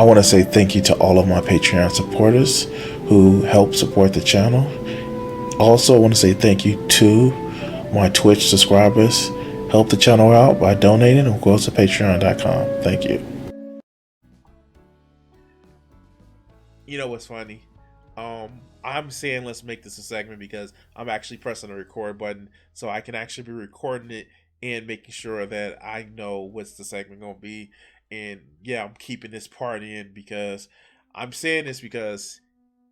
I want to say thank you to all of my Patreon supporters who help support the channel. Also, I want to say thank you to my Twitch subscribers. Help the channel out by donating or go to patreon.com. Thank you. You know what's funny? I'm saying let's make this a segment because I'm actually pressing the record button so I can actually be recording it and making sure that I know what's the segment gonna be. And yeah, I'm keeping this part in because I'm saying this because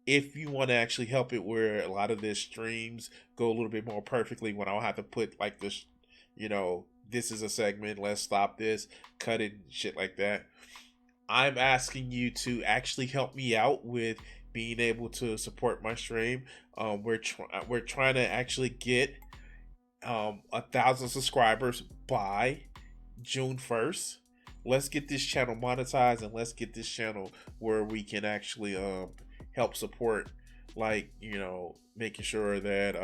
if you want to actually help it where a lot of the streams go a little bit more perfectly when I don't have to put like this, this is a segment, let's stop this, cut it, shit like that. I'm asking you to actually help me out with being able to support my stream. We're trying to actually get 1,000 subscribers by June 1st. Let's get this channel monetized and let's get this channel where we can actually help support, like, making sure that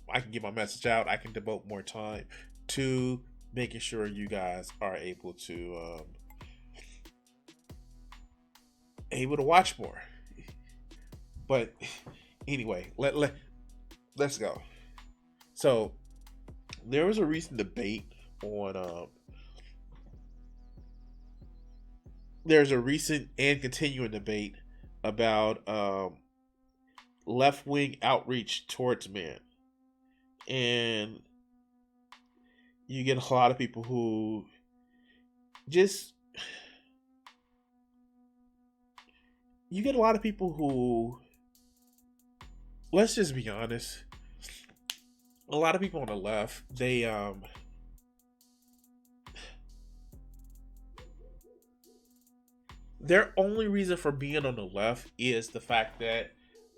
I can get my message out. I can devote more time to making sure you guys are able to watch more. But anyway, let's go. So there was a recent debate on there's a recent and continuing debate about left-wing outreach towards men. And you get a lot of people who just let's just be honest, a lot of people on the left, their only reason for being on the left is the fact that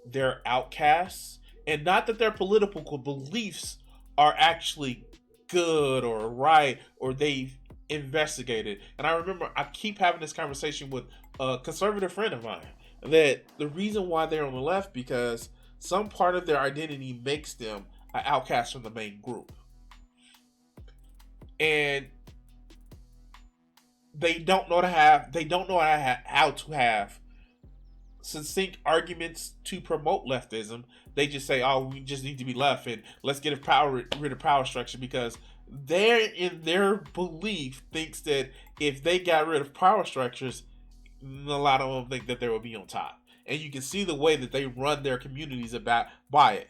they're outcasts, and not that their political beliefs are actually good or right or they've investigated. And I remember I keep having this conversation with a conservative friend of mine that the reason why they're on the left because some part of their identity makes them an outcast from the main group, and they don't know how to have succinct arguments to promote leftism. They just say, "Oh, we just need to be left and let's get rid of power structure," because they're in their belief thinks that if they got rid of power structures, a lot of them think that they will be on top. And you can see the way that they run their communities by it.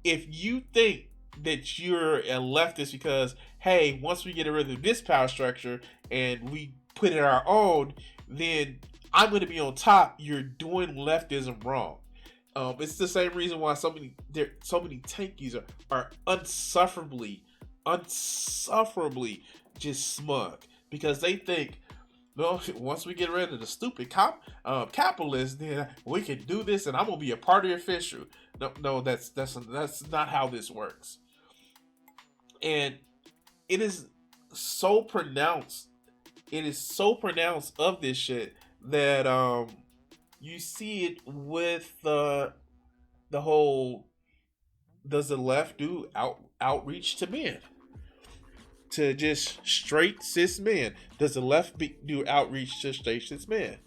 If you think that you're a leftist because, hey, once we get rid of this power structure and we put in our own, then I'm going to be on top, you're doing leftism wrong. It's the same reason why so many tankies are unsufferably just smug, because they think, no, once we get rid of the stupid capitalists, then we can do this, and I'm gonna be a party official. No, that's not how this works. And it is so pronounced. It is so pronounced of this shit that you see it with the whole, does the left do outreach to men? To just straight cis men? Does the left do outreach to straight cis men?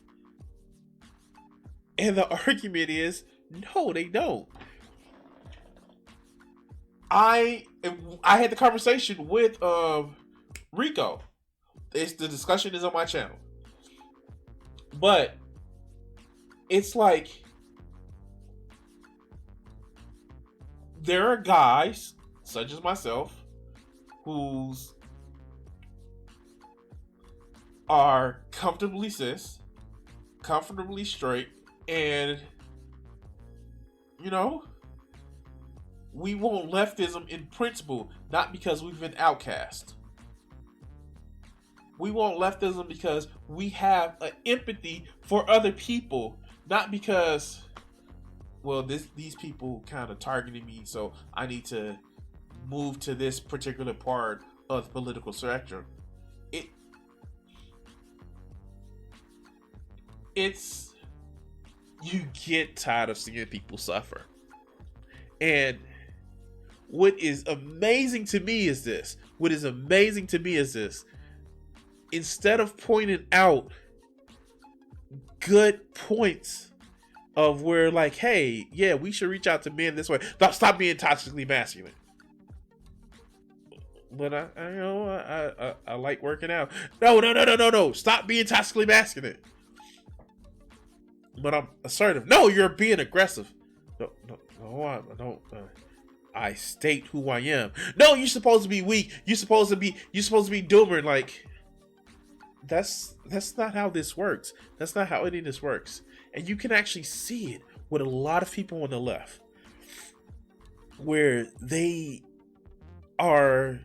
And the argument is, no, they don't. I had the conversation with Rico. The discussion is on my channel. But it's like, there are guys such as myself who's are comfortably cis, comfortably straight, and we want leftism in principle, not because we've been outcast. We want leftism because we have an empathy for other people, not because, well, these people kind of targeted me, so I need to move to this particular part of the political spectrum. It's you get tired of seeing people suffer. And what is amazing to me is this. Instead of pointing out good points of where, like, hey, yeah, we should reach out to men this way. Stop being toxically masculine. But I like working out. No. Stop being toxically masculine. But I'm assertive. No, you're being aggressive. No, I don't. I state who I am. No, you're supposed to be weak. You're supposed to be doomer. Like, that's not how this works. That's not how any of this works. And you can actually see it with a lot of people on the left, where they are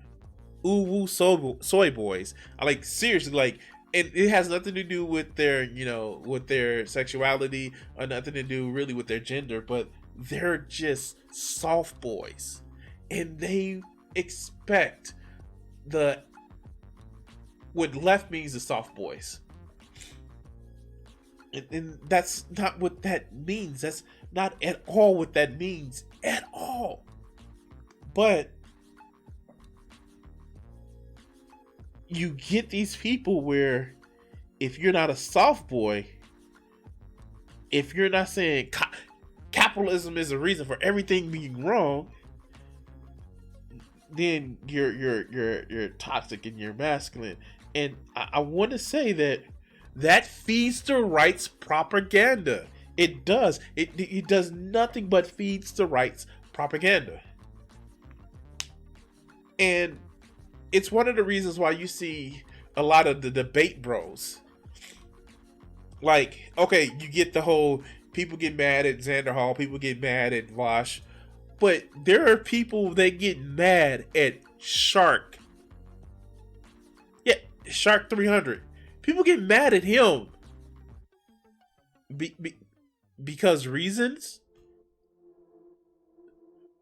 woo soy boys. I like, seriously, like, and it has nothing to do with their, with their sexuality, or nothing to do really with their gender, but they're just soft boys, and they expect what left means the soft boys. And that's not what that means. That's not at all what that means at all. But you get these people where, if you're not a soft boy, if you're not saying capitalism is a reason for everything being wrong, then you're toxic and you're masculine. And I want to say that feeds the right's propaganda. It does. It does nothing but feeds the right's propaganda. And it's one of the reasons why you see a lot of the debate bros. Like, okay, you get the whole, people get mad at Xander Hall, people get mad at Vosh, but there are people that get mad at Shark. Yeah, Shark 300. People get mad at him because reasons.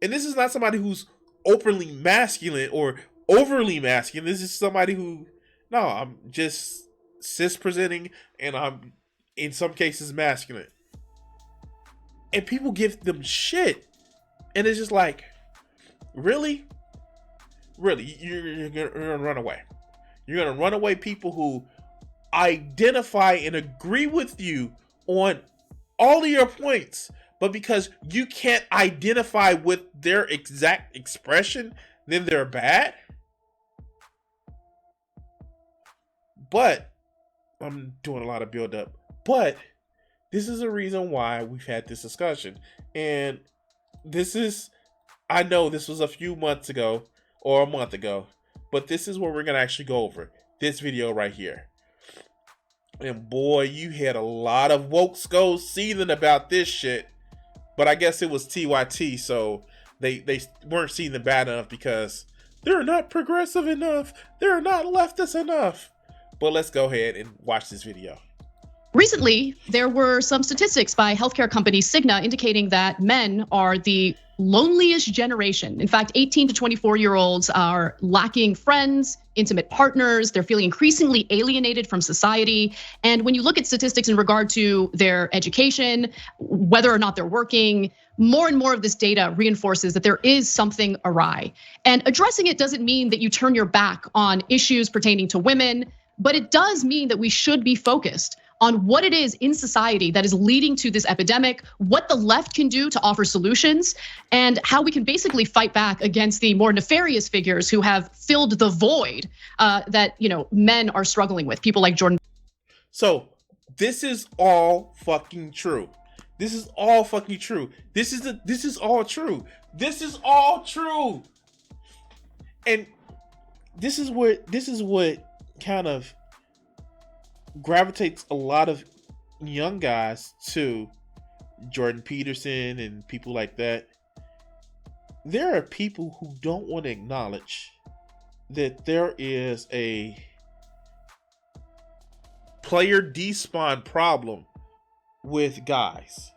And this is not somebody who's openly masculine or overly masculine. This is somebody who, no, I'm just cis presenting, and I'm in some cases masculine. And people give them shit. And it's just like, really? Really? You're gonna run away. You're gonna run away people who identify and agree with you on all of your points, but because you can't identify with their exact expression, then they're bad? But I'm doing a lot of build up. But this is a reason why we've had this discussion. And I know this was a few months ago or a month ago, but this is what we're going to actually go over. This video right here. And boy, you had a lot of woke skulls seething about this shit. But I guess it was TYT, so they weren't seething bad enough because they're not progressive enough. They're not leftist enough. But let's go ahead and watch this video. Recently, there were some statistics by healthcare company Cigna indicating that men are the loneliest generation. In fact, 18 to 24-year-olds are lacking friends, intimate partners. They're feeling increasingly alienated from society. And when you look at statistics in regard to their education, whether or not they're working, more and more of this data reinforces that there is something awry. And addressing it doesn't mean that you turn your back on issues pertaining to women, but it does mean that we should be focused on what it is in society that is leading to this epidemic, what the left can do to offer solutions, and how we can basically fight back against the more nefarious figures who have filled the void that men are struggling with, people like Jordan. So this is all fucking true. This is all fucking true. This is all true. This is all true. And this is what kind of gravitates a lot of young guys to Jordan Peterson and people like that. There are people who don't want to acknowledge that there is a player despawn problem with guys.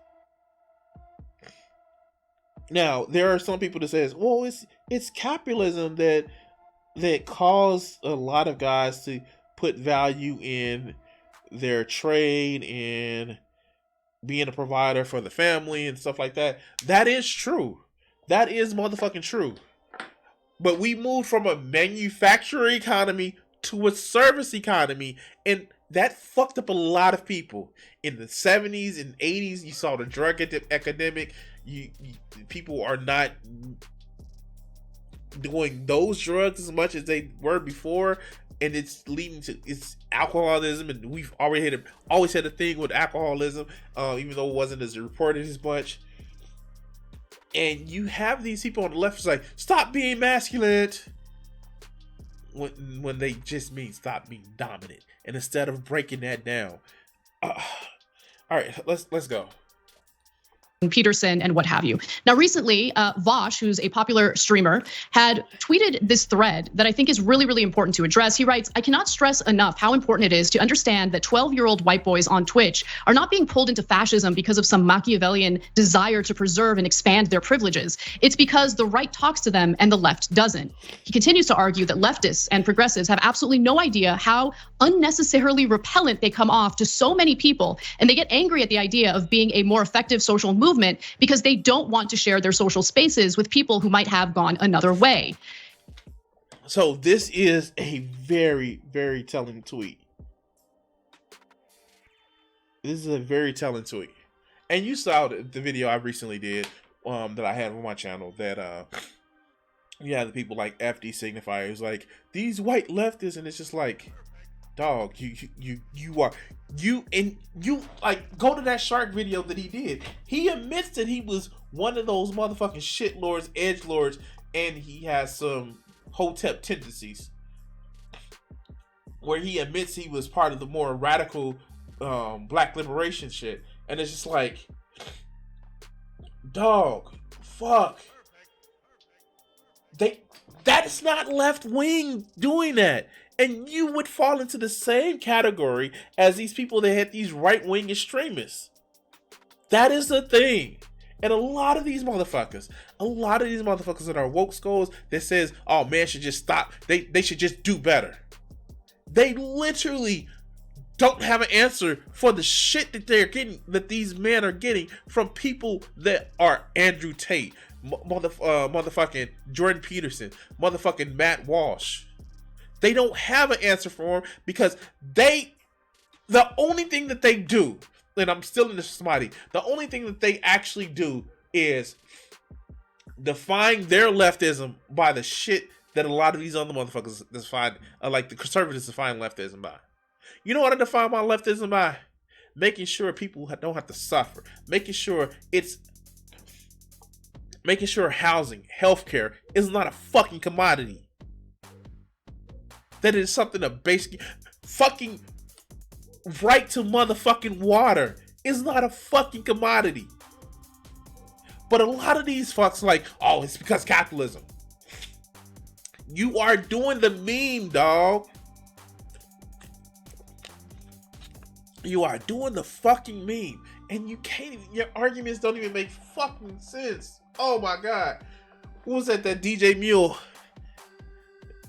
Now, there are some people that says, well, it's capitalism that caused a lot of guys to put value in their trade and being a provider for the family and stuff like that. That is true. That is motherfucking true. But we moved from a manufacturing economy to a service economy, and that fucked up a lot of people in the 70s and 80s. You saw the drug epidemic. People are not doing those drugs as much as they were before, and it's leading to it's alcoholism. And we've always had a thing with alcoholism, even though it wasn't as reported as much. And you have these people on the left who's like, stop being masculine, when they just mean stop being dominant. And instead of breaking that down, all right, let's go. Peterson and what have you. Now, recently, Vosh, who's a popular streamer, had tweeted this thread that I think is really, really important to address. He writes, I cannot stress enough how important it is to understand that 12-year-old white boys on Twitch are not being pulled into fascism because of some Machiavellian desire to preserve and expand their privileges. It's because the right talks to them and the left doesn't. He continues to argue that leftists and progressives have absolutely no idea how unnecessarily repellent they come off to so many people, and they get angry at the idea of being a more effective social movement because they don't want to share their social spaces with people who might have gone another way. So this is a very, very telling tweet. This is a very telling tweet. And you saw the video I recently did that I had on my channel that yeah, the people like FD signifiers, like these white leftists, and it's just like, dog, you like go to that shark video that he did. He admits that he was one of those motherfucking shitlords, edgelords, and he has some hotep tendencies. Where he admits he was part of the more radical black liberation shit. And it's just like, dog, fuck. That is not left wing doing that. And you would fall into the same category as these people that had these right-wing extremists. That is the thing. And a lot of these motherfuckers that are woke skulls that says, oh, man should just stop. They should just do better. They literally don't have an answer for the shit that they're getting, that these men are getting from people that are Andrew Tate, motherfucking Jordan Peterson, motherfucking Matt Walsh. They don't have an answer for them because the only thing that they do, and I'm still in the Smitty, the only thing that they actually do is define their leftism by the shit that a lot of these other motherfuckers define, like the conservatives define leftism by. You know what I define my leftism by? Making sure people don't have to suffer. Making sure housing, healthcare is not a fucking commodity. That is something a basic fucking right to motherfucking water is not a fucking commodity. But a lot of these fucks like, oh, it's because capitalism. You are doing the meme, dog. You are doing the fucking meme. And you can't even, your arguments don't even make fucking sense. Oh my God. Who was that DJ Mule?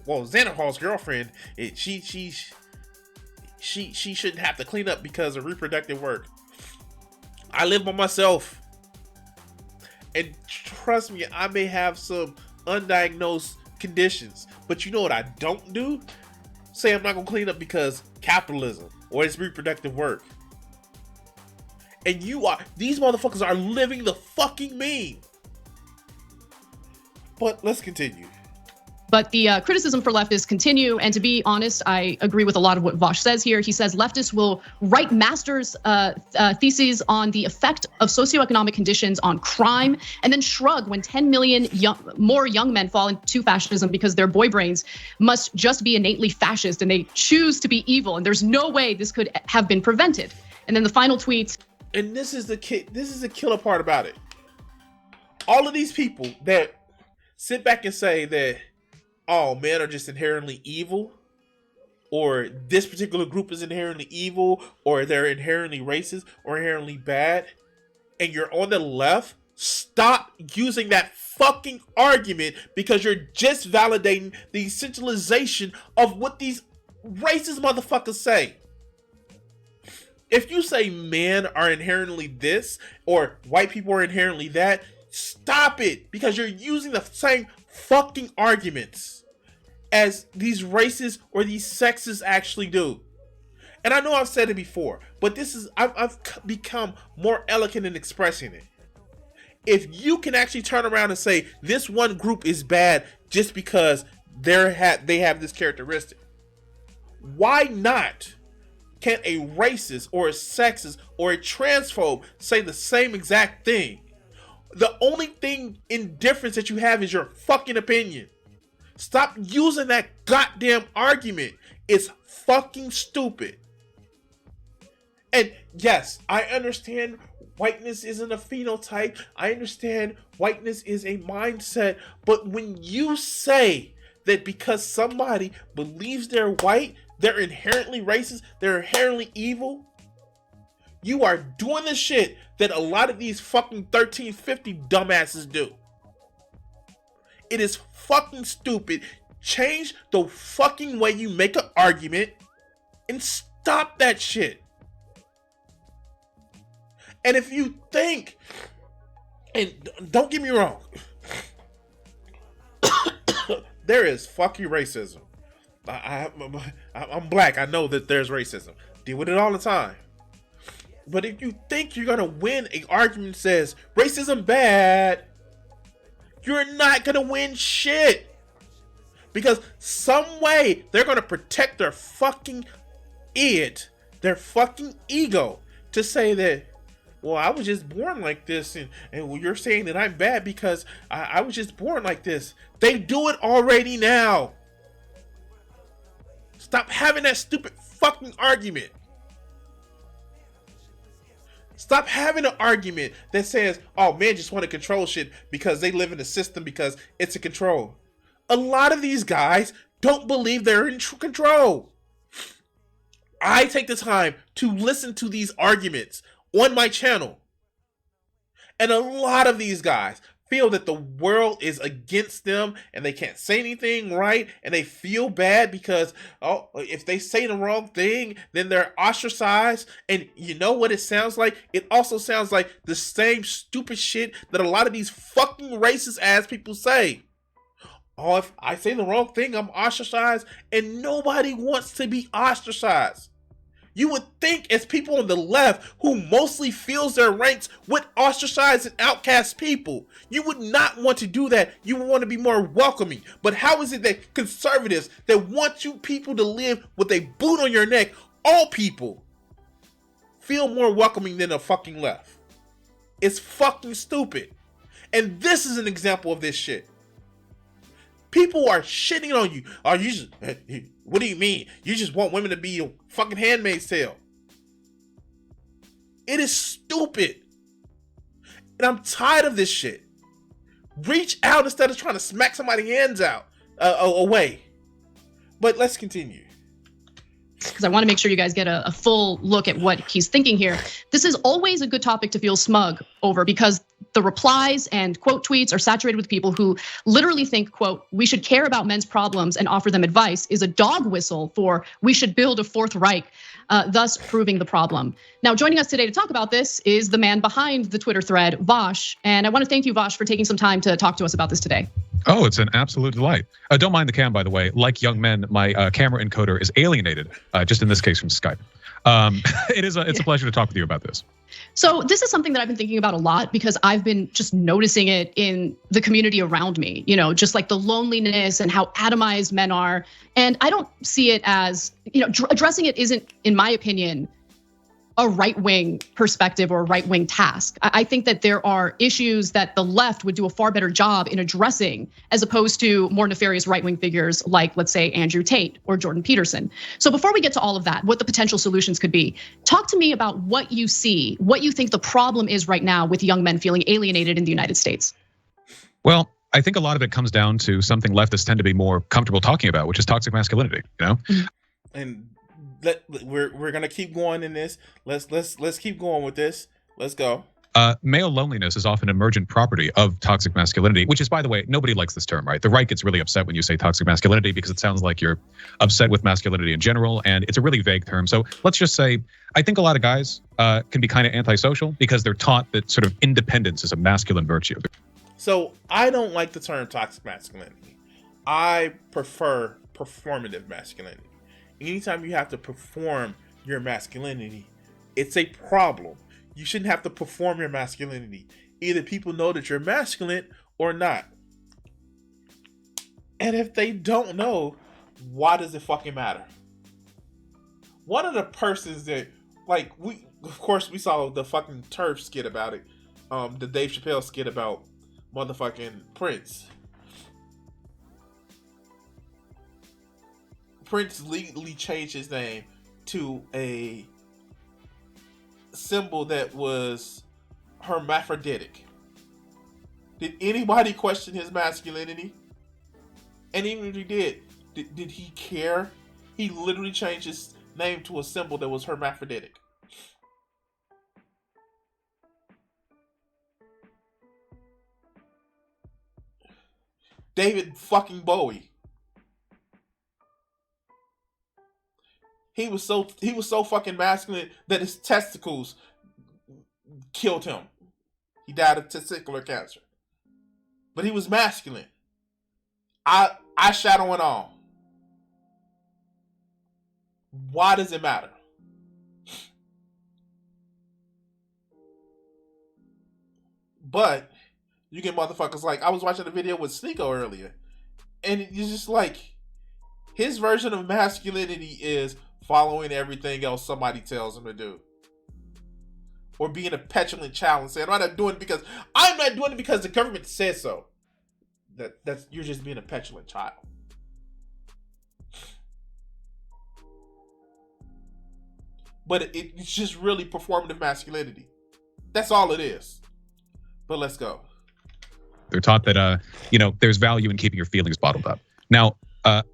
Well, Xanderhall's girlfriend, she shouldn't have to clean up because of reproductive work. I live by myself. And trust me, I may have some undiagnosed conditions. But you know what I don't do? Say I'm not going to clean up because capitalism or it's reproductive work. And these motherfuckers are living the fucking meme. But let's continue. But the criticism for leftists continue. And to be honest, I agree with a lot of what Vosh says here. He says leftists will write master's theses on the effect of socioeconomic conditions on crime and then shrug when 10 million more young men fall into fascism because their boy brains must just be innately fascist and they choose to be evil. And there's no way this could have been prevented. And then the final tweet. And this is the killer part about it. All of these people that sit back and say that, oh, men are just inherently evil, or this particular group is inherently evil, or they're inherently racist or inherently bad, and you're on the left, stop using that fucking argument because you're just validating the essentialization of what these racist motherfuckers say. If you say men are inherently this, or white people are inherently that, stop it, because you're using the same fucking arguments as these racists or these sexists actually do. And I know I've said it before, but I've become more eloquent in expressing it. If you can actually turn around and say this one group is bad just because they have this characteristic, why not can a racist or a sexist or a transphobe say the same exact thing? The only thing in difference that you have is your fucking opinion. Stop using that goddamn argument. It's fucking stupid. And yes, I understand whiteness isn't a phenotype. I understand whiteness is a mindset. But when you say that because somebody believes they're white, they're inherently racist, they're inherently evil, you are doing the shit that a lot of these fucking 1350 dumbasses do. It is fucking stupid. Change the fucking way you make an argument and stop that shit. And if you think, and don't get me wrong, there is fucking racism. I'm black. I know that there's racism. Deal with it all the time. But if you think you're gonna win an argument that says racism bad, you're not gonna win shit. Because some way they're gonna protect their fucking their fucking ego, to say that, well, I was just born like this, and you're saying that I'm bad because I was just born like this. They do it already now. Stop having that stupid fucking argument. Stop having an argument that says, oh, men just want to control shit because they live in a system because it's a control. A lot of these guys don't believe they're in control. I take the time to listen to these arguments on my channel. And a lot of these guys feel that the world is against them and they can't say anything right, and they feel bad because, oh, if they say the wrong thing, then they're ostracized. And you know what it sounds like? It also sounds like the same stupid shit that a lot of these fucking racist ass people say. Oh, if I say the wrong thing, I'm ostracized, and nobody wants to be ostracized. You would think as people on the left who mostly feels their ranks would ostracize and outcast people. You would not want to do that. You would want to be more welcoming. But how is it that conservatives that want you people to live with a boot on your neck, all people, feel more welcoming than the fucking left? It's fucking stupid. And this is an example of this shit. People are shitting on you. Are you just, what do you mean? You just want women to be your fucking handmaid's tale? It is stupid. And I'm tired of this shit. Reach out instead of trying to smack somebody's hands out away. But let's continue. Because I want to make sure you guys get a full look at what he's thinking here. This is always a good topic to feel smug over, because the replies and quote tweets are saturated with people who literally think, quote, we should care about men's problems and offer them advice is a dog whistle for we should build a Fourth Reich, thus proving the problem. Now, joining us today to talk about this is the man behind the Twitter thread, Vosh. And I want to thank you, Vosh, for taking some time to talk to us about this today. Oh, it's an absolute delight. Don't mind the cam, by the way. Like young men, my camera encoder is alienated, just in this case from Skype. It's a pleasure to talk with you about this. So this is something that I've been thinking about a lot, because I've been just noticing it in the community around me, just like the loneliness and how atomized men are. And I don't see it as, addressing it isn't, in my opinion, a right-wing perspective or a right-wing task. I think that there are issues that the left would do a far better job in addressing, as opposed to more nefarious right-wing figures like, let's say, Andrew Tate or Jordan Peterson. So before we get to all of that, what the potential solutions could be, talk to me about what you see, what you think the problem is right now with young men feeling alienated in the United States. Well, I think a lot of it comes down to something leftists tend to be more comfortable talking about, which is toxic masculinity, And we're gonna keep going in this. Let's keep going with this. Let's go. Male loneliness is often an emergent property of toxic masculinity, which is, by the way, nobody likes this term, right? The right gets really upset when you say toxic masculinity because it sounds like you're upset with masculinity in general, and it's a really vague term. So let's just say, I think a lot of guys can be kind of antisocial because they're taught that sort of independence is a masculine virtue. So I don't like the term toxic masculinity. I prefer performative masculinity. Anytime you have to perform your masculinity. It's a problem. You shouldn't have to perform your masculinity. Either people know that you're masculine or not. And if they don't know, why does it fucking matter? One of the persons that, like, of course we saw the fucking turf skit about it. The Dave Chappelle skit about motherfucking Prince. Prince legally changed his name to a symbol that was hermaphroditic. Did anybody question his masculinity? And even if he did he care? He literally changed his name to a symbol that was hermaphroditic. David fucking Bowie. He was so fucking masculine that his testicles killed him. He died of testicular cancer. But he was masculine. Eyeshadow and all. Why does it matter? But you get motherfuckers like, I was watching a video with Sneeko earlier, and it's just like, his version of masculinity is following everything else somebody tells him to do. Or being a petulant child and saying, I'm not doing it because the government says so. That's you're just being a petulant child. But it's just really performative masculinity. That's all it is. But let's go. They're taught that, there's value in keeping your feelings bottled up. Now,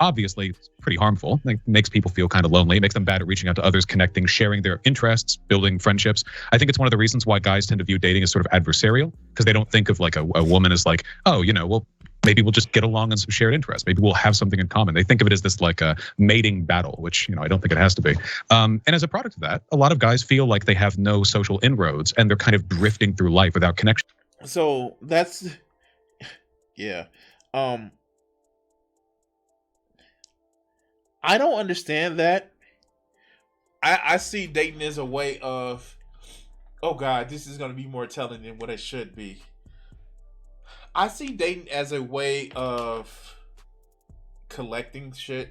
obviously, it's pretty harmful. It makes people feel kind of lonely. It makes them bad at reaching out to others, connecting, sharing their interests, building friendships. I think it's one of the reasons why guys tend to view dating as sort of adversarial, because they don't think of like a woman as like, oh, well, maybe we'll just get along on some shared interests. Maybe we'll have something in common. They think of it as this like a mating battle, which, I don't think it has to be. And as a product of that, a lot of guys feel like they have no social inroads and they're kind of drifting through life without connection. So that's, yeah. I don't understand that. I see dating as a way of, oh God, this is going to be more telling than what it should be. I see dating as a way of collecting shit.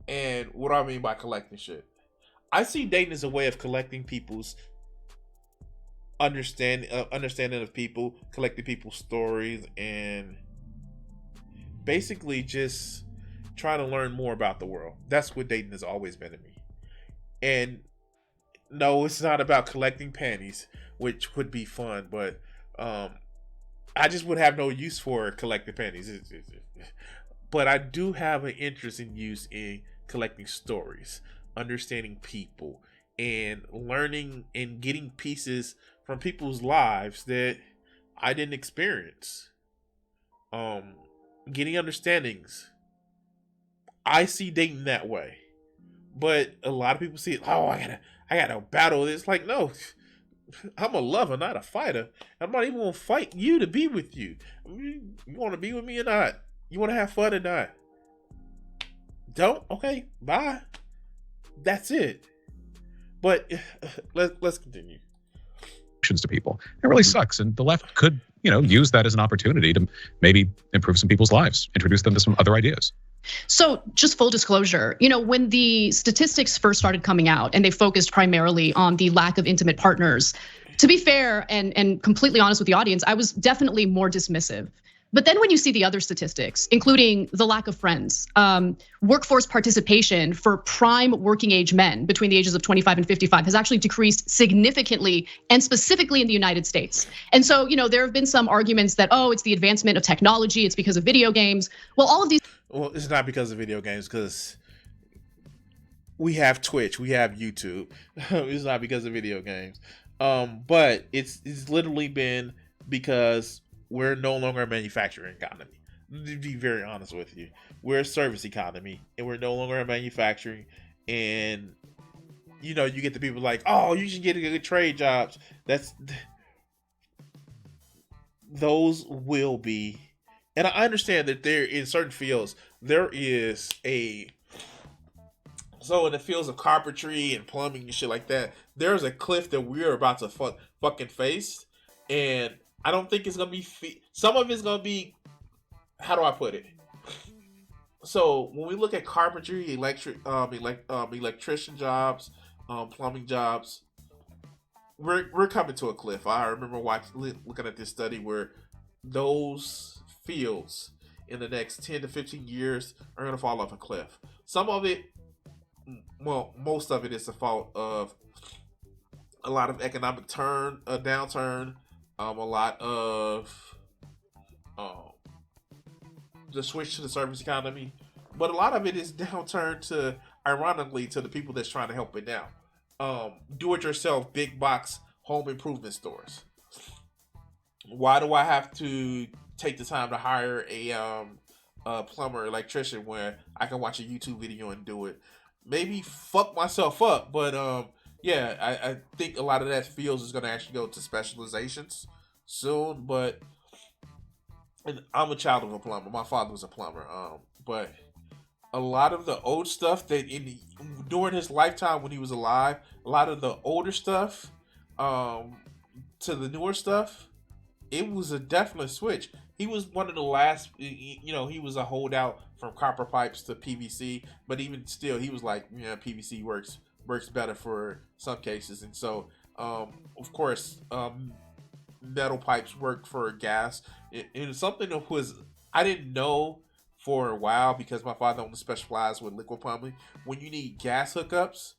And what do I mean by collecting shit? I see dating as a way of collecting people's understanding of people, collecting people's stories, and basically just trying to learn more about the world. That's what dating has always been to me. And no, it's not about collecting panties, which would be fun, but I just would have no use for collecting panties. But I do have an interest in use in collecting stories, understanding people, and learning and getting pieces from people's lives that I didn't experience. Getting understandings. I see dating that way. But a lot of people see it, oh, I gotta battle this. Like, no. I'm a lover, not a fighter. I'm not even gonna fight you to be with you. You want to be with me or not? You want to have fun or not? Don't? Okay, bye. That's it. But let's continue. To people, it really sucks, and the left could, use that as an opportunity to maybe improve some people's lives, introduce them to some other ideas. So just full disclosure, when the statistics first started coming out and they focused primarily on the lack of intimate partners, to be fair and completely honest with the audience, I was definitely more dismissive. But then when you see the other statistics, including the lack of friends, workforce participation for prime working age men between the ages of 25 and 55 has actually decreased significantly, and specifically in the United States. And so, there have been some arguments that, oh, it's the advancement of technology, it's because of video games. Well, all of these. Well, it's not because of video games, because we have Twitch, we have YouTube. It's not because of video games. But it's literally been because we're no longer a manufacturing economy. To be very honest with you, we're a service economy, and we're no longer a manufacturing. And you get the people like, oh, you should get good trade jobs. Those will be, and I understand that there in certain fields there is a So in the fields of carpentry and plumbing and shit like that, there's a cliff that we're about to fucking face, and I don't think it's gonna be. Some of it's gonna be. How do I put it? So when we look at carpentry, electrician jobs, plumbing jobs, we're coming to a cliff. I remember looking at this study where those fields in the next 10 to 15 years are going to fall off a cliff. Some of it, well, most of it is the fault of a lot of economic downturn, a lot of the switch to the service economy, but a lot of it is downturn to, ironically, to the people that's trying to help it now. Do-it-yourself big box home improvement stores. Why do I have to take the time to hire a plumber, electrician, where I can watch a YouTube video and do it? Maybe fuck myself up, but yeah, I think a lot of that fields is going to actually go to specializations soon. But and I'm a child of a plumber. My father was a plumber. But a lot of the old stuff that during his lifetime when he was alive, a lot of the older stuff, to the newer stuff, it was a definite switch. He was one of the last, he was a holdout from copper pipes to PVC, but even still, he was like, PVC works better for some cases, and so, of course, metal pipes work for gas. It was something that I didn't know for a while because my father only specialized with liquid plumbing. When you need gas hookups,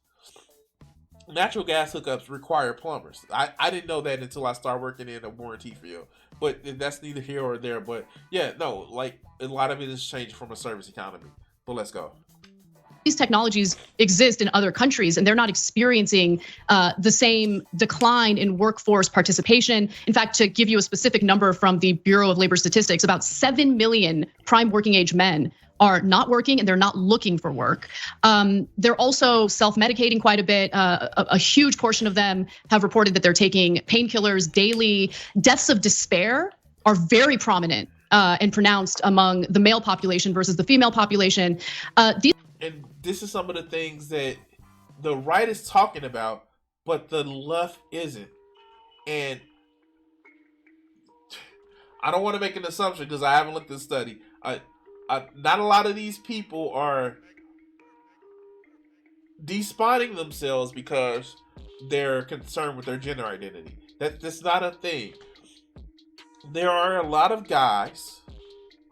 natural gas hookups require plumbers. I didn't know that until I started working in a warranty field. But that's neither here or there. But yeah, no, like a lot of it is changed from a service economy. But let's go. These technologies exist in other countries and they're not experiencing the same decline in workforce participation. In fact, to give you a specific number from the Bureau of Labor Statistics, about 7 million prime working age men are not working and they're not looking for work. They're also self-medicating quite a bit. A huge portion of them have reported that they're taking painkillers daily. Deaths of despair are very prominent and pronounced among the male population versus the female population. And this is some of the things that the right is talking about, but the left isn't. And I don't want to make an assumption because I haven't looked at the study. Not a lot of these people are despawning themselves because they're concerned with their gender identity. That's not a thing. There are a lot of guys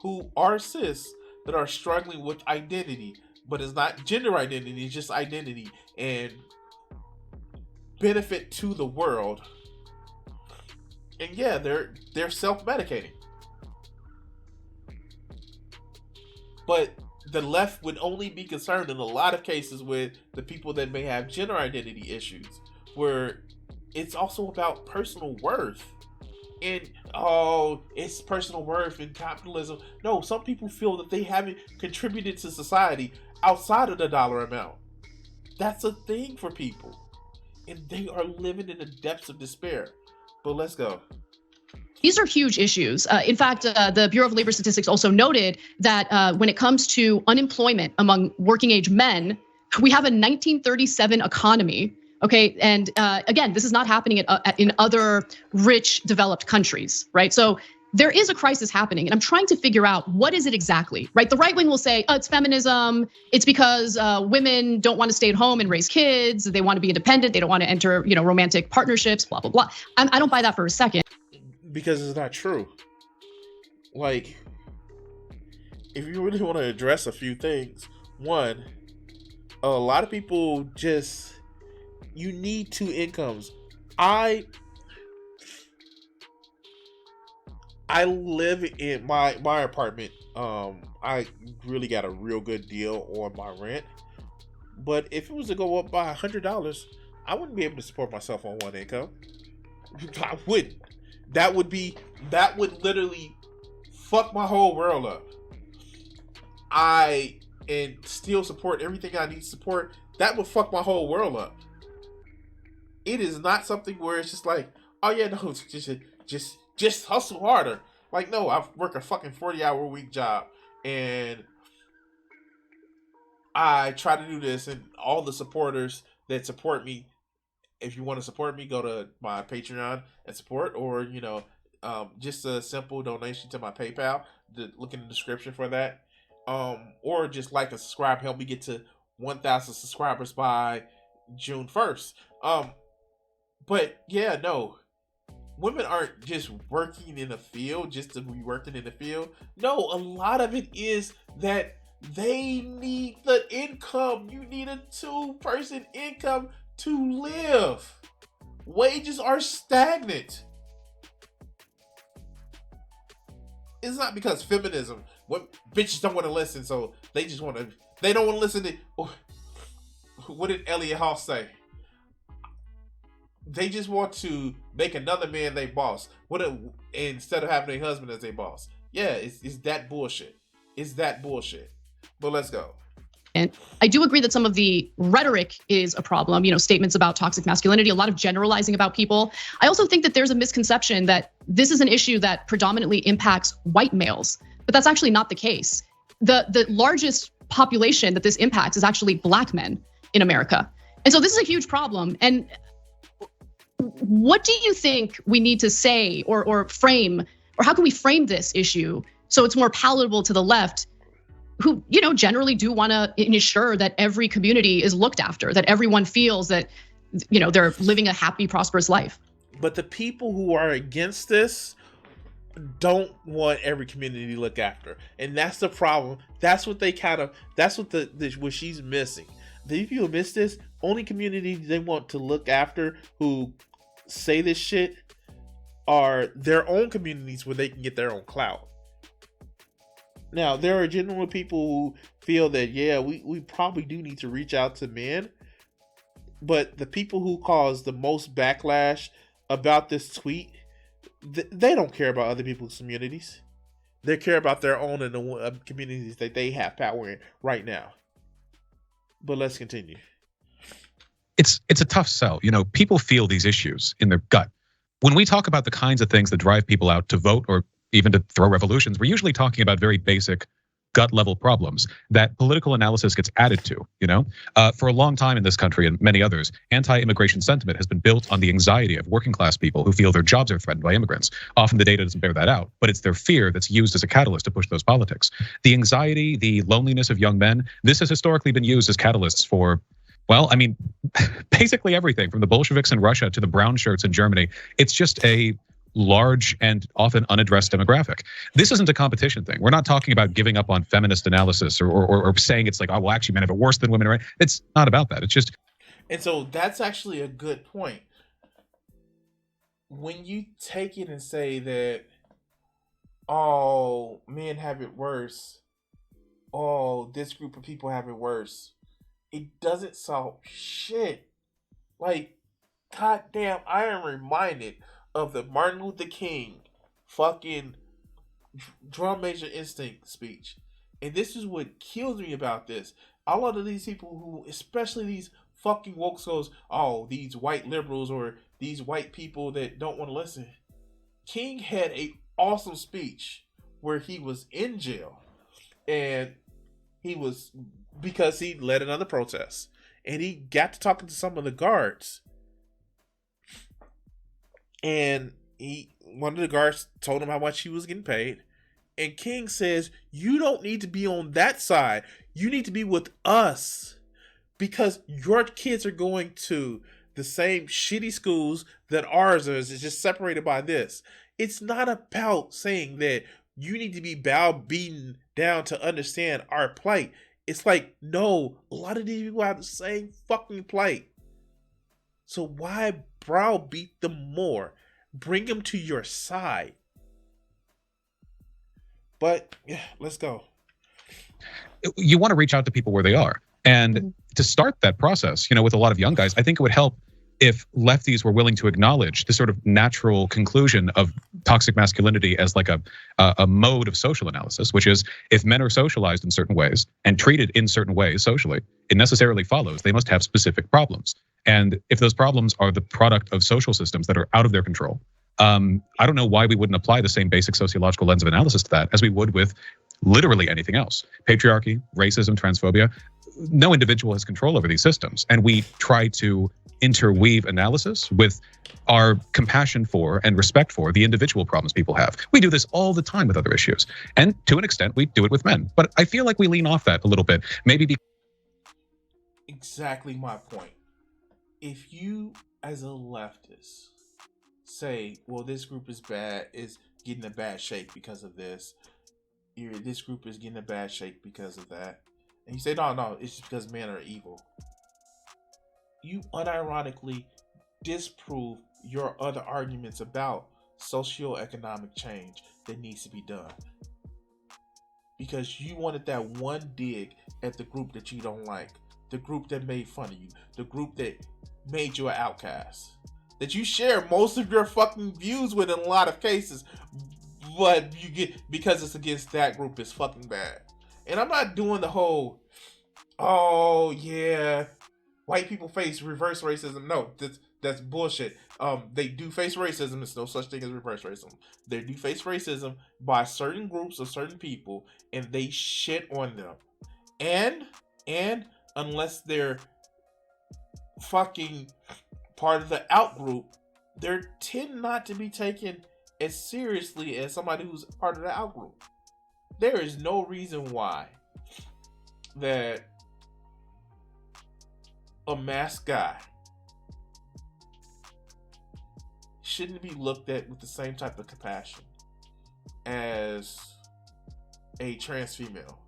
who are cis that are struggling with identity, but it's not gender identity, it's just identity and benefit to the world. And yeah, they're self-medicating. But the left would only be concerned in a lot of cases with the people that may have gender identity issues, where it's also about personal worth. And it's personal worth in capitalism. No, some people feel that they haven't contributed to society outside of the dollar amount. That's a thing for people. And they are living in the depths of despair. But let's go. These are huge issues. In fact, the Bureau of Labor Statistics also noted that when it comes to unemployment among working age men, we have a 1937 economy. Okay, and again, this is not happening in other rich developed countries, right? So there is a crisis happening, and I'm trying to figure out what is it exactly, right? The right wing will say, oh, it's feminism. It's because women don't want to stay at home and raise kids. They want to be independent. They don't want to enter, romantic partnerships, blah, blah, blah. I don't buy that for a second. Because it's not true. Like, if you really want to address a few things, one, a lot of people you need two incomes. I live in my apartment. I really got a real good deal on my rent. But if it was to go up by $100, I wouldn't be able to support myself on one income. I wouldn't. That would literally fuck my whole world up. And still support everything I need to support. That would fuck my whole world up. It is not something where it's just like, oh yeah, no, just hustle harder. Like, no, I work a fucking 40-hour week job, and I try to do this, and all the supporters that support me, if you want to support me, go to my Patreon and support, or just a simple donation to my PayPal. Look in the description for that. Or just like and subscribe. Help me get to 1,000 subscribers by June 1st. But yeah, no. Women aren't just working in the field just to be working in the field. No, a lot of it is that they need the income. You need a 2-person income to live. Wages are stagnant. It's not because feminism. What bitches don't want to listen, so they just want to. They don't want to listen to. What did Elliot Hoss say? They just want to make another man their boss. Instead of having their husband as their boss. Yeah, it's that bullshit. It's that bullshit. But let's go. And I do agree that some of the rhetoric is a problem, statements about toxic masculinity, a lot of generalizing about people. I also think that there's a misconception that this is an issue that predominantly impacts white males, but that's actually not the case. The largest population that this impacts is actually Black men in America. And so this is a huge problem. And what do you think we need to say or frame, or how can we frame this issue so it's more palatable to the left, who generally do want to ensure that every community is looked after, that everyone feels that they're living a happy, prosperous life? But the people who are against this don't want every community to look after, and that's the problem. That's what they that's what what she's missing. The people who miss this, only communities they want to look after who say this shit are their own communities where they can get their own clout. Now, there are genuine people who feel that, yeah, we probably do need to reach out to men. But the people who cause the most backlash about this tweet, they don't care about other people's communities. They care about their own and the communities that they have power in right now. But let's continue. It's a tough sell. People feel these issues in their gut. When we talk about the kinds of things that drive people out to vote or even to throw revolutions, we're usually talking about very basic gut level problems that political analysis gets added to. For a long time in this country and many others, anti-immigration sentiment has been built on the anxiety of working class people who feel their jobs are threatened by immigrants. Often the data doesn't bear that out, but it's their fear that's used as a catalyst to push those politics. The anxiety, the loneliness of young men, this has historically been used as catalysts for, basically everything from the Bolsheviks in Russia to the brown shirts in Germany. It's just a large and often unaddressed demographic. This isn't a competition thing. We're not talking about giving up on feminist analysis or saying it's like, oh, well, actually men have it worse than women, right? It's not about that. It's just. And so that's actually a good point. When you take it and say that, oh, men have it worse. Oh, this group of people have it worse. It doesn't solve shit. Like, goddamn, I am reminded of the Martin Luther King fucking drum major instinct speech. And this is what kills me about this. A lot of these people who, especially these fucking woke goes, oh, these white liberals or these white people that don't want to listen. King had a awesome speech where he was in jail. And he was, because he led another protest. And he got to talking to some of the guards. And one of the guards told him how much he was getting paid. And King says, you don't need to be on that side. You need to be with us. Because your kids are going to the same shitty schools that ours is. It's just separated by this. It's not about saying that you need to be beaten down to understand our plight. It's like, no, a lot of these people have the same fucking plight. So why browbeat them more? Bring them to your side. But yeah, let's go. You want to reach out to people where they are. And to start that process, with a lot of young guys, I think it would help if lefties were willing to acknowledge the sort of natural conclusion of toxic masculinity as like a mode of social analysis, which is if men are socialized in certain ways and treated in certain ways socially, it necessarily follows they must have specific problems. And if those problems are the product of social systems that are out of their control, I don't know why we wouldn't apply the same basic sociological lens of analysis to that as we would with literally anything else. Patriarchy, racism, transphobia. no individual has control over these systems, and we try to interweave analysis with our compassion for and respect for the individual problems people have. We do this all the time with other issues, and to an extent we do it with men, but I feel like we lean off that a little bit, maybe because exactly my point. If you as a leftist say, well, this group is bad, is getting a bad shake because of this, this group is getting a bad shake because of that, and you say, no, it's just because men are evil, you unironically disprove your other arguments about socioeconomic change that needs to be done. Because you wanted that one dig at the group that you don't like, the group that made fun of you, the group that made you an outcast, that you share most of your fucking views with in a lot of cases, but you get, because it's against that group, is fucking bad. And I'm not doing the whole, oh yeah, white people face reverse racism. No, that's bullshit. They do face racism. There's no such thing as reverse racism. They do face racism by certain groups or certain people, and they shit on them. And unless they're fucking part of the out group, they tend not to be taken as seriously as somebody who's part of the out group. There is no reason why that a masked guy shouldn't be looked at with the same type of compassion as a trans female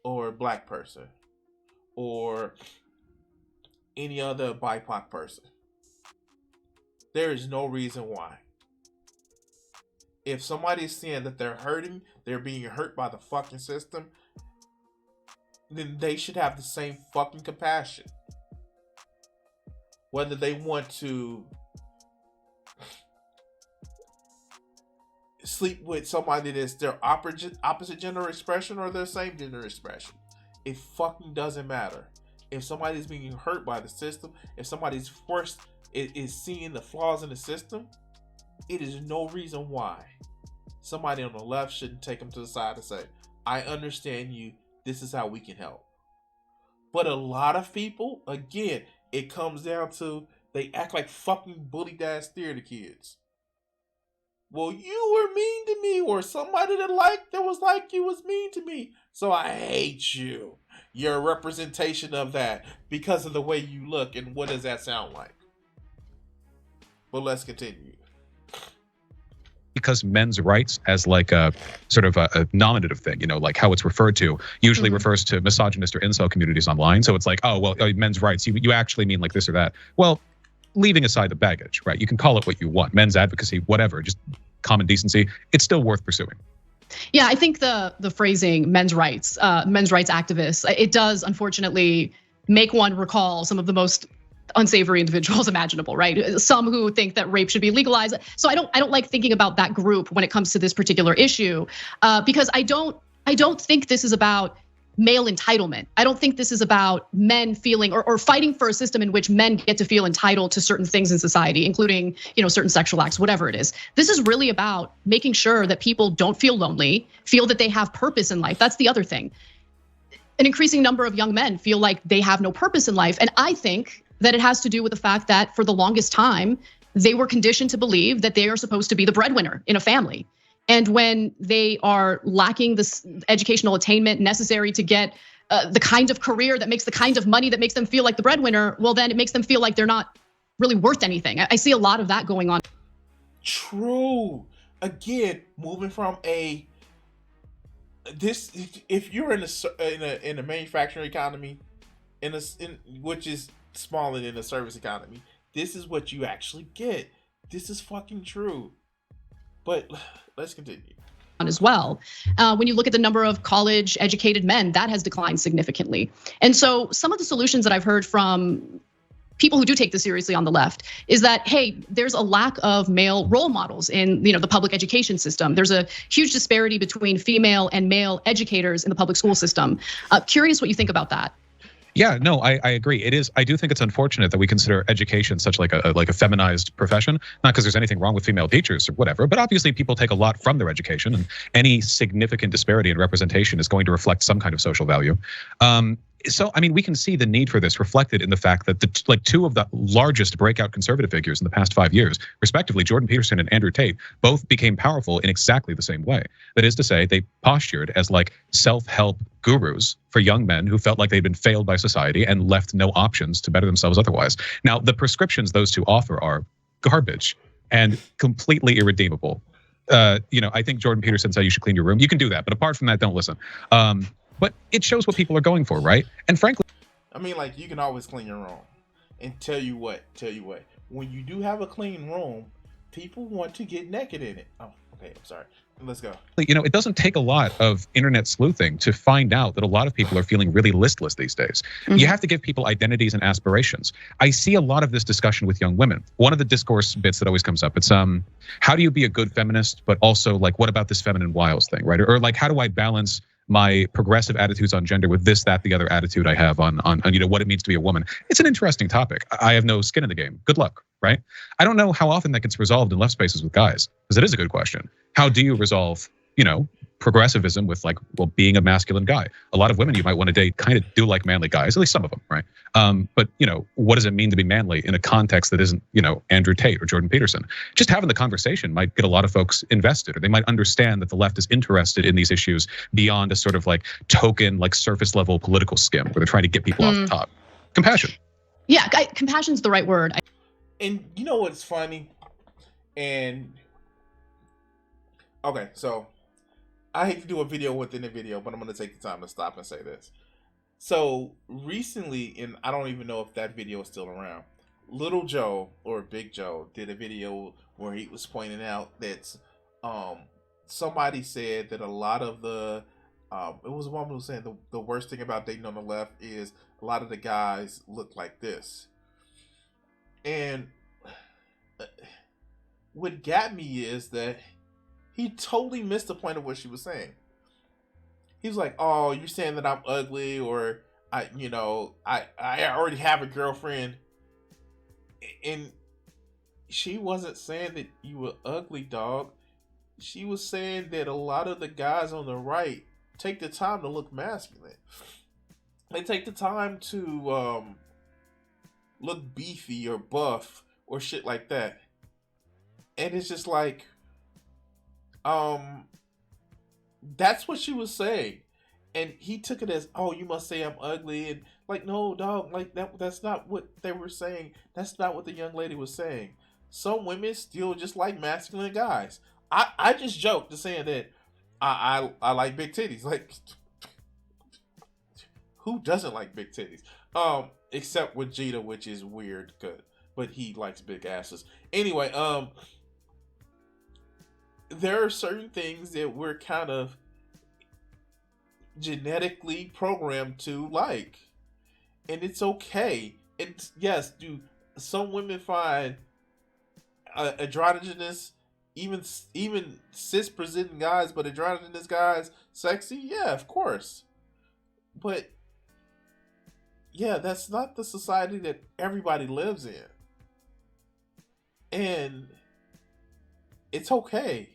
or a black person or any other BIPOC person. There is no reason why. If somebody is saying that they're hurting, they're being hurt by the fucking system, then they should have the same fucking compassion. Whether they want to sleep with somebody that's their opposite gender expression or their same gender expression, it fucking doesn't matter. If somebody's being hurt by the system, if somebody's forced is seeing the flaws in the system, it is no reason why somebody on the left shouldn't take them to the side and say, I understand you, this is how we can help. But a lot of people, again, it comes down to they act like fucking bullied ass theater kids. Well, you were mean to me, or somebody that was like you was mean to me, so I hate you. You're a representation of that because of the way you look, and what does that sound like? But let's continue. Because men's rights as like a sort of a nominative thing, like how it's referred to, usually refers to misogynist or incel communities online. So it's like, oh, well, men's rights, you actually mean like this or that. Well, leaving aside the baggage, right? You can call it what you want, men's advocacy, whatever, just common decency. It's still worth pursuing. Yeah, I think the phrasing men's rights activists, it does unfortunately make one recall some of the most unsavory individuals imaginable, right? Some who think that rape should be legalized. So I don't like thinking about that group when it comes to this particular issue, because I don't think this is about male entitlement. I don't think this is about men feeling or fighting for a system in which men get to feel entitled to certain things in society, including, certain sexual acts, whatever it is. This is really about making sure that people don't feel lonely, feel that they have purpose in life. That's the other thing. An increasing number of young men feel like they have no purpose in life. And I think that it has to do with the fact that for the longest time, they were conditioned to believe that they are supposed to be the breadwinner in a family. And when they are lacking this educational attainment necessary to get the kind of career that makes the kind of money that makes them feel like the breadwinner, well, then it makes them feel like they're not really worth anything. I see a lot of that going on. True. Again, moving from if you're in a manufacturing economy, which is smaller than a service economy, this is what you actually get. This is fucking true. But let's continue. As well. When you look at the number of college educated men, that has declined significantly. And so some of the solutions that I've heard from people who do take this seriously on the left is that, hey, there's a lack of male role models in the public education system. There's a huge disparity between female and male educators in the public school system. Curious what you think about that. Yeah, no, I agree. It is. I do think it's unfortunate that we consider education such like a feminized profession. Not because there's anything wrong with female teachers or whatever, but obviously people take a lot from their education, and any significant disparity in representation is going to reflect some kind of social value. So, I mean, we can see the need for this reflected in the fact that two of the largest breakout conservative figures in the past 5 years, respectively, Jordan Peterson and Andrew Tate, both became powerful in exactly the same way. That is to say, they postured as like self-help gurus for young men who felt like they'd been failed by society and left no options to better themselves otherwise. Now, the prescriptions those two offer are garbage and completely irredeemable. I think Jordan Peterson said you should clean your room. You can do that, but apart from that, don't listen. But it shows what people are going for, right? And frankly, I mean, like, you can always clean your room. And tell you what, when you do have a clean room, people want to get naked in it. Oh, okay, I'm sorry. Let's go. it doesn't take a lot of internet sleuthing to find out that a lot of people are feeling really listless these days. Mm-hmm. You have to give people identities and aspirations. I see a lot of this discussion with young women. One of the discourse bits that always comes up, it's how do you be a good feminist, but also like, what about this feminine wiles thing, right? Or like, how do I balance my progressive attitudes on gender with this, that, the other attitude I have on what it means to be a woman? It's an interesting topic. I have no skin in the game. Good luck, right? I don't know how often that gets resolved in left spaces with guys, because it is a good question. How do you resolve, progressivism with like, well, being a masculine guy? A lot of women you might want to date kind of do like manly guys, at least some of them, right? But what does it mean to be manly in a context that isn't, Andrew Tate or Jordan Peterson? Just having the conversation might get a lot of folks invested, or they might understand that the left is interested in these issues beyond a sort of like token, like surface level political skim where they're trying to get people off the top. Compassion. Yeah, compassion's the right word. And you know what's funny? And okay, so I hate to do a video within a video, but I'm going to take the time to stop and say this. So recently, and I don't even know if that video is still around, Little Joe or Big Joe did a video where he was pointing out that somebody said that a lot of the it was a woman who was saying the worst thing about dating on the left is a lot of the guys look like this. And what got me is that he totally missed the point of what she was saying. He was like, "Oh, you're saying that I'm ugly, or I already have a girlfriend." And she wasn't saying that you were ugly, dog. She was saying that a lot of the guys on the right take the time to look masculine. They take the time to look beefy or buff or shit like that. And it's just like, that's what she was saying. And he took it as, "Oh, you must say I'm ugly." And like, no, dog, like that's not what they were saying. That's not what the young lady was saying. Some women still just like masculine guys. I just joked to saying that I like big titties. Like, who doesn't like big titties? Except with Vegeta, which is weird, but he likes big asses. Anyway, there are certain things that we're kind of genetically programmed to like, and it's okay. And yes, do some women find androgynous, even cis presenting guys, but androgynous guys sexy? Yeah, of course. But yeah, that's not the society that everybody lives in, and it's okay.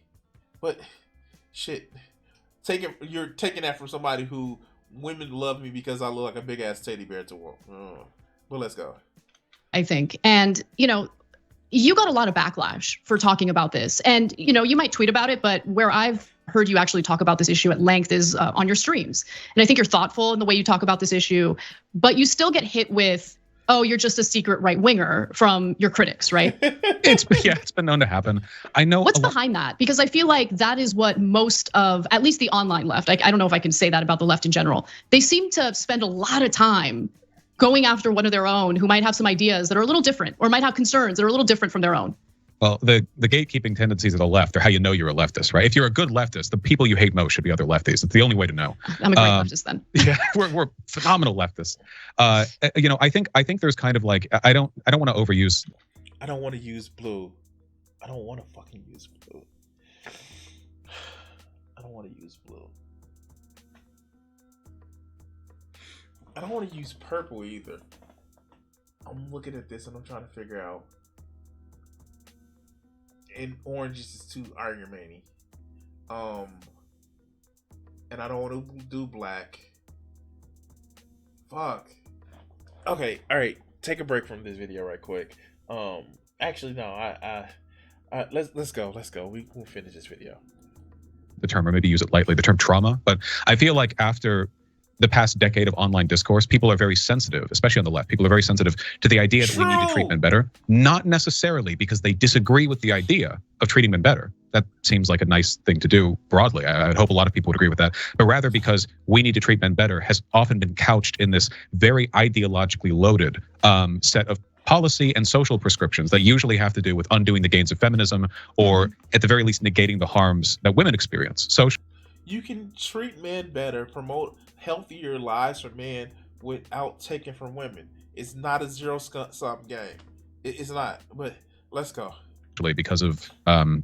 But shit, you're taking that from somebody who women love me because I look like a big ass teddy bear to walk. But let's go. I think, and you got a lot of backlash for talking about this, and you might tweet about it, but where I've heard you actually talk about this issue at length is on your streams, and I think you're thoughtful in the way you talk about this issue, but you still get hit with, "Oh, you're just a secret right winger" from your critics, right? It's been known to happen. I know. What's behind that? Because I feel like that is what most of, at least the online left, I don't know if I can say that about the left in general, they seem to spend a lot of time going after one of their own who might have some ideas that are a little different, or might have concerns that are a little different from their own. Well, the gatekeeping tendencies of the left are how you know you're a leftist, right? If you're a good leftist, the people you hate most should be other lefties. It's the only way to know. I'm a great leftist then. Yeah, we're phenomenal leftists. I think there's kind of like, I don't want to overuse. I don't want to use blue. I don't want to fucking use blue. I don't want to use blue. I don't want to use purple either. I'm looking at this and I'm trying to figure out. And orange is just too Iron Man-y. And I don't want to do black. Fuck. Okay, all right. Take a break from this video right quick. Actually, no. Let's go. Let's go. We'll finish this video. The term, or maybe use it lightly, the term trauma. But I feel like after the past decade of online discourse, people are very sensitive, especially on the left. People are very sensitive to the idea that we need to treat men better, not necessarily because they disagree with the idea of treating men better. That seems like a nice thing to do broadly. I'd hope a lot of people would agree with that, but rather because we need to treat men better has often been couched in this very ideologically loaded set of policy and social prescriptions that usually have to do with undoing the gains of feminism, or at the very least negating the harms that women experience. So you can treat men better, promote healthier lives for men without taking from women. It's not a zero-sum game. It's not. But let's go. Because of the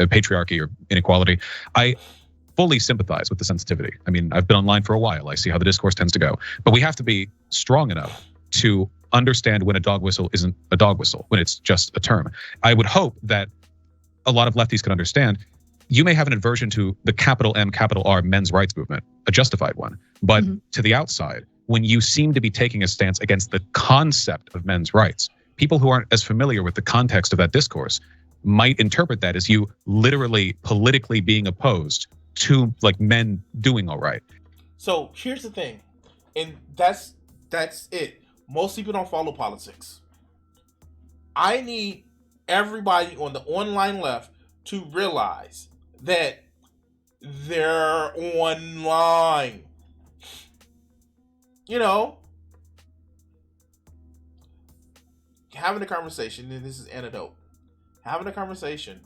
patriarchy or inequality, I fully sympathize with the sensitivity. I mean, I've been online for a while. I see how the discourse tends to go. But we have to be strong enough to understand when a dog whistle isn't a dog whistle, when it's just a term. I would hope that a lot of lefties can understand. You may have an aversion to the capital M, capital R men's rights movement, a justified one. But to the outside, when you seem to be taking a stance against the concept of men's rights, people who aren't as familiar with the context of that discourse might interpret that as you literally politically being opposed to like men doing all right. So here's the thing, and that's it. Most people don't follow politics. I need everybody on the online left to realize that they're online. You know, having a conversation, and this is anecdote, having a conversation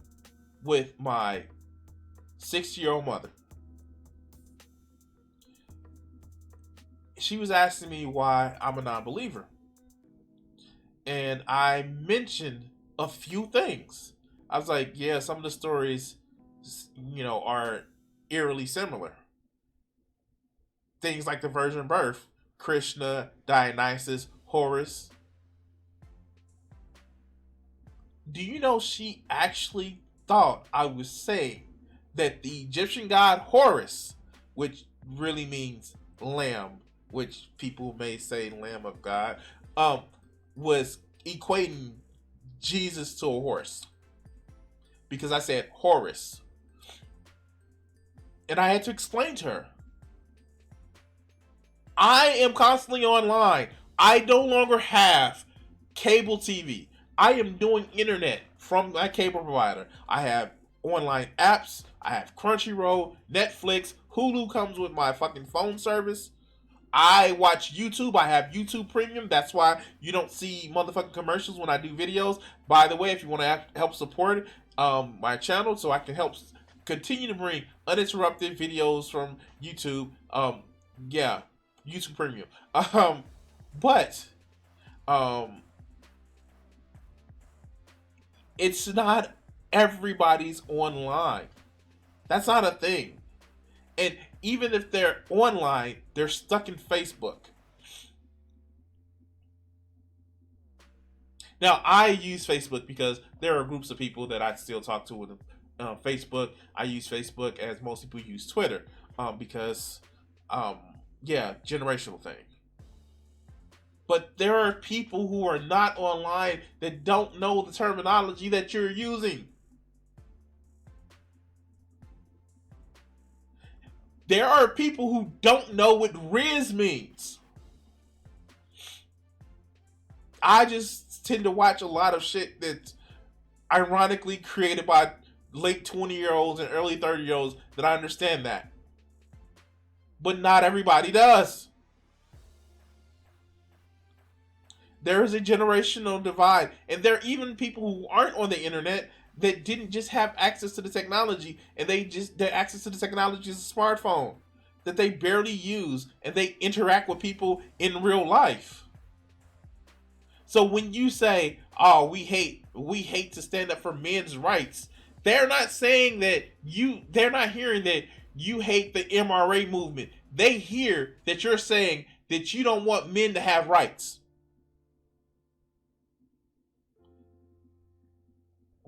with my 60-year-old mother. She was asking me why I'm a non-believer. And I mentioned a few things. I was like, yeah, some of the stories, are eerily similar. Things like the virgin birth, Krishna, Dionysus, Horus. Do you know she actually thought I was saying that the Egyptian god Horus, which really means lamb, which people may say Lamb of God, was equating Jesus to a horse. Because I said Horus. And I had to explain to her. I am constantly online. I no longer have cable TV. I am doing internet from my cable provider. I have online apps. I have Crunchyroll, Netflix, Hulu comes with my fucking phone service. I watch YouTube. I have YouTube Premium. That's why you don't see motherfucking commercials when I do videos. By the way, if you want to help support my channel so I can help continue to bring uninterrupted videos from YouTube, YouTube Premium. But it's not everybody's online. That's not a thing. And even if they're online, they're stuck in Facebook. Now, I use Facebook because there are groups of people that I still talk to with Facebook. I use Facebook as most people use Twitter because, generational thing. But there are people who are not online that don't know the terminology that you're using. There are people who don't know what Riz means. I just tend to watch a lot of shit that's ironically created by late 20-year-olds and early 30-year-olds that I understand that. But not everybody does. There is a generational divide. And there are even people who aren't on the internet that didn't just have access to the technology, and their access to the technology is a smartphone that they barely use, and they interact with people in real life. So when you say, "Oh, we hate to stand up for men's rights," they're not saying that they're not hearing that you hate the MRA movement. They hear that you're saying that you don't want men to have rights.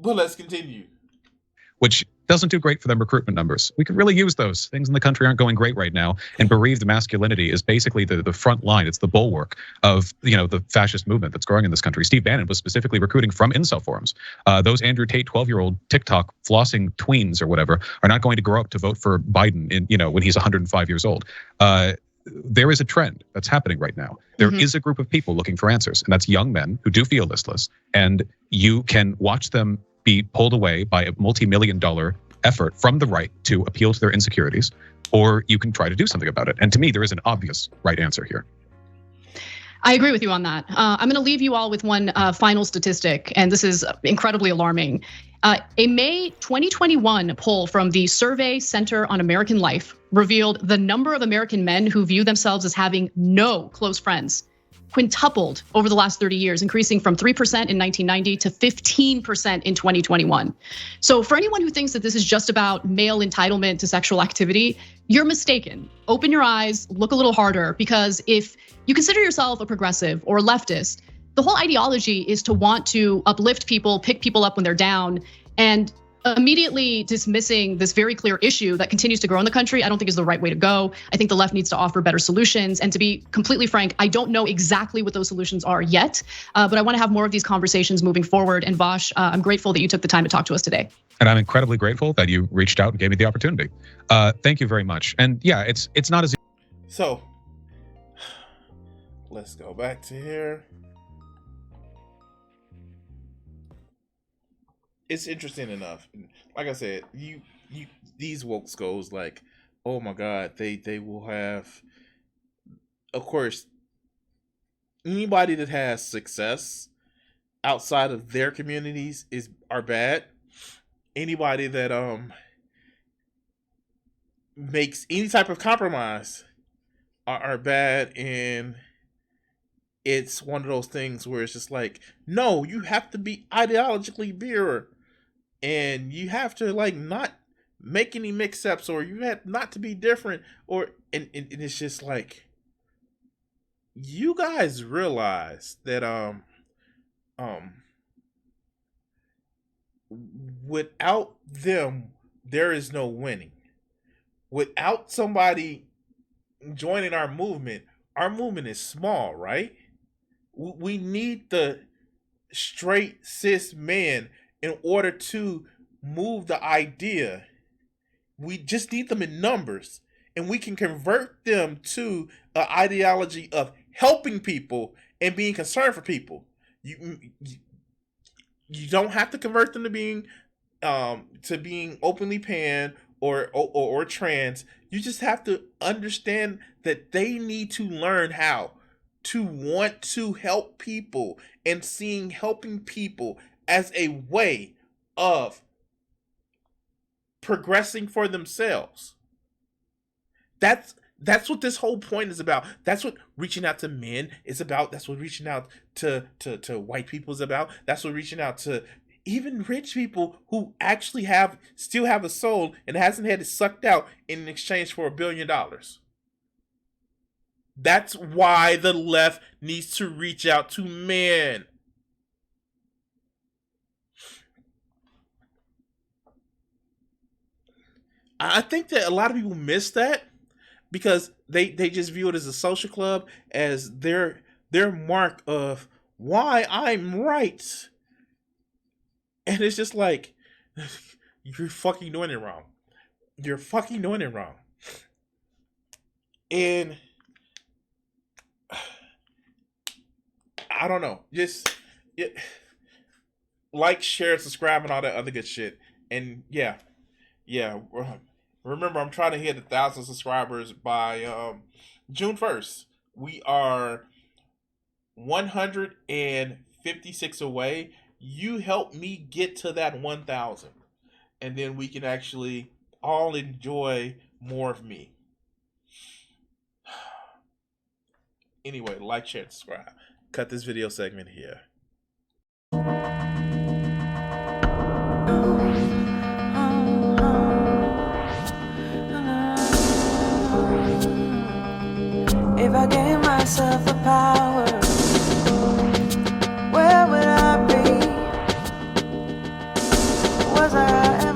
But let's continue. Which doesn't do great for them recruitment numbers. We could really use those. Things in the country aren't going great right now, and bereaved masculinity is basically the front line. It's the bulwark of the fascist movement that's growing in this country. Steve Bannon was specifically recruiting from incel forums. Those Andrew Tate 12-year-old TikTok flossing tweens or whatever are not going to grow up to vote for Biden when he's 105 years old. There is a trend that's happening right now. There is a group of people looking for answers, and that's young men who do feel listless. And you can watch them be pulled away by a multi-million-dollar effort from the right to appeal to their insecurities, or you can try to do something about it. And to me, there is an obvious right answer here. I agree with you on that. I'm going to leave you all with one final statistic, and this is incredibly alarming. A May 2021 poll from the Survey Center on American Life revealed the number of American men who view themselves as having no close friends quintupled over the last 30 years, increasing from 3% in 1990 to 15% in 2021. So for anyone who thinks that this is just about male entitlement to sexual activity, you're mistaken. Open your eyes, look a little harder, because if you consider yourself a progressive or a leftist, the whole ideology is to want to uplift people, pick people up when they're down, and immediately dismissing this very clear issue that continues to grow in the country, I don't think is the right way to go. I think the left needs to offer better solutions. And to be completely frank, I don't know exactly what those solutions are yet, but I want to have more of these conversations moving forward. And Vosh, I'm grateful that you took the time to talk to us today. And I'm incredibly grateful that you reached out and gave me the opportunity. Thank you very much. And yeah, it's not as. So let's go back to here. It's interesting enough. Like I said, you these woke goes like, oh my God, they will have, of course, anybody that has success outside of their communities are bad. Anybody that makes any type of compromise are bad, and it's one of those things where it's just like, no, you have to be ideologically pure. And you have to not make any mix-ups, or you have not to be different, or and it's just like, you guys realize that without them there is no winning. Without somebody joining our movement is small, right? We need the straight cis men in order to move the idea. We just need them in numbers, and we can convert them to an ideology of helping people and being concerned for people. You don't have to convert them to being openly pan or trans. You just have to understand that they need to learn how to want to help people, and seeing helping people as a way of progressing for themselves. That's what this whole point is about. That's what reaching out to men is about. That's what reaching out to white people is about. That's what reaching out to even rich people who actually still have a soul and hasn't had it sucked out in exchange for $1 billion. That's why the left needs to reach out to men. I think that a lot of people miss that because they just view it as a social club, as their mark of why I'm right. And it's just like, you're fucking doing it wrong. You're fucking doing it wrong. And I don't know. Just like, share, subscribe, and all that other good shit. And yeah. Remember, I'm trying to hit 1,000 subscribers by June 1st. We are 156 away. You help me get to that 1,000, and then we can actually all enjoy more of me. Anyway, like, share, subscribe. Cut this video segment here. If I gave myself the power, where would I be? Was I